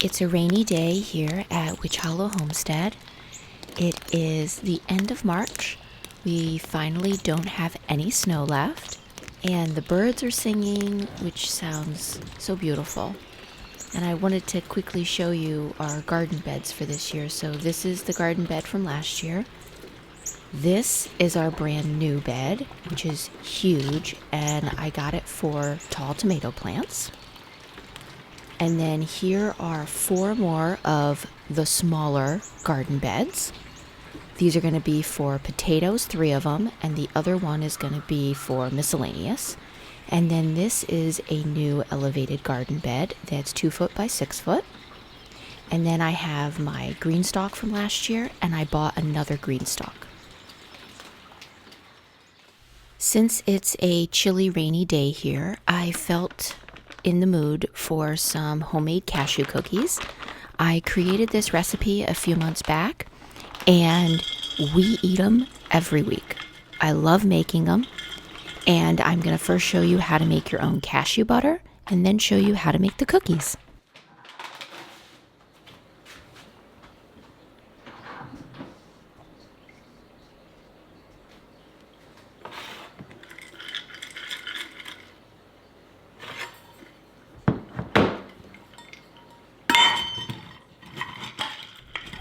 It's a rainy day here at Witch Hollow Homestead. It is the end of March. We finally don't have any snow left, and the birds are singing, which sounds so beautiful. And I wanted to quickly show you our garden beds for this year. So this is the garden bed from last year. This is our brand new bed, which is huge, and I got it for tall tomato plants. And then here are 4 more of the smaller garden beds. These are going to be for potatoes, 3 of them, and the other one is going to be for miscellaneous. And then this is a new elevated garden bed that's 2 foot by 6 foot. And then I have my green stalk from last year, and I bought another green stalk. Since it's a chilly, rainy day here, I felt in the mood for some homemade cashew cookies. I created this recipe a few months back, and we eat them every week. I love making them, and I'm going to first show you how to make your own cashew butter and then show you how to make the cookies.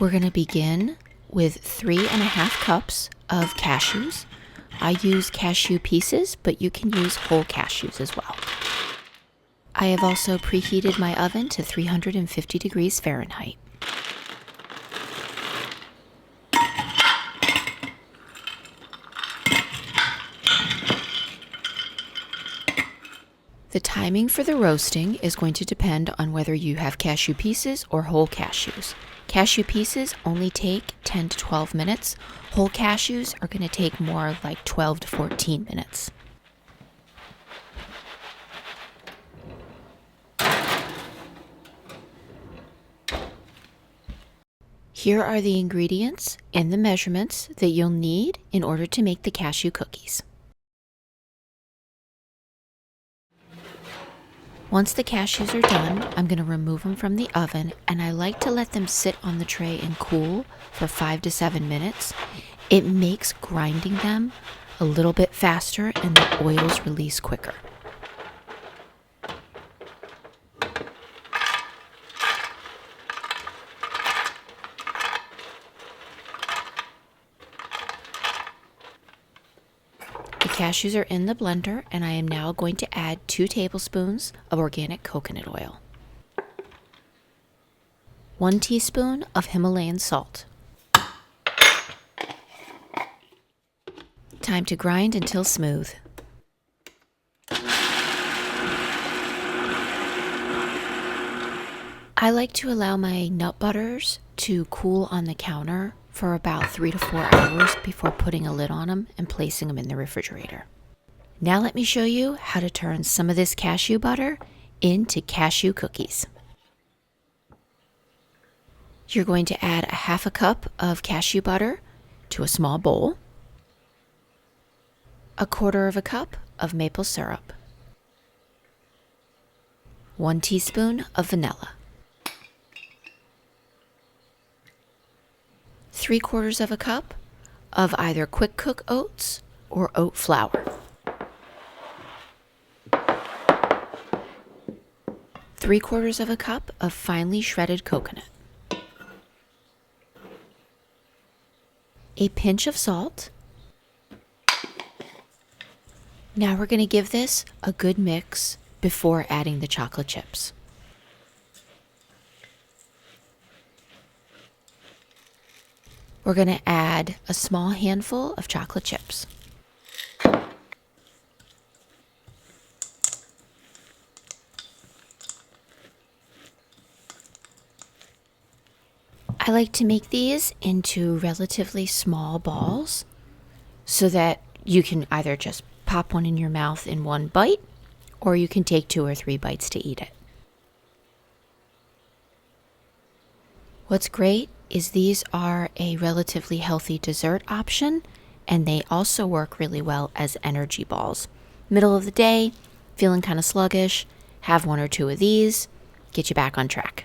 We're going to begin with 3.5 cups of cashews. I use cashew pieces, but you can use whole cashews as well. I have also preheated my oven to 350 degrees Fahrenheit. The timing for the roasting is going to depend on whether you have cashew pieces or whole cashews. Cashew pieces only take 10 to 12 minutes. Whole cashews are going to take more like 12 to 14 minutes. Here are the ingredients and the measurements that you'll need in order to make the cashew cookies. Once the cashews are done, I'm going to remove them from the oven, and I like to let them sit on the tray and cool for 5 to 7 minutes. It makes grinding them a little bit faster and the oils release quicker. The cashews are in the blender, and I am now going to add 2 tablespoons of organic coconut oil, 1 teaspoon of Himalayan salt. Time to grind until smooth. I like to allow my nut butters to cool on the counter for about 3 to 4 hours before putting a lid on them and placing them in the refrigerator. Now let me show you how to turn some of this cashew butter into cashew cookies. You're going to add 1/2 cup of cashew butter to a small bowl, 1/4 cup of maple syrup, 1 teaspoon of vanilla, 3/4 cup of either quick cook oats or oat flour, 3/4 cup of finely shredded coconut, a pinch of salt. Now we're going to give this a good mix before adding the chocolate chips. We're going to add a small handful of chocolate chips. I like to make these into relatively small balls so that you can either just pop one in your mouth in one bite, or you can take 2 or 3 bites to eat it. What's great is these are a relatively healthy dessert option, and they also work really well as energy balls. Middle of the day, feeling kind of sluggish, have 1 or 2 of these, get you back on track.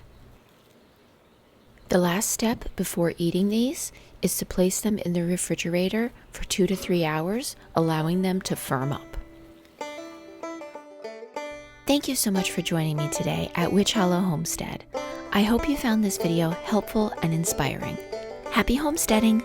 The last step before eating these is to place them in the refrigerator for 2 to 3 hours, allowing them to firm up. Thank you so much for joining me today at Witch Hollow Homestead. I hope you found this video helpful and inspiring. Happy homesteading!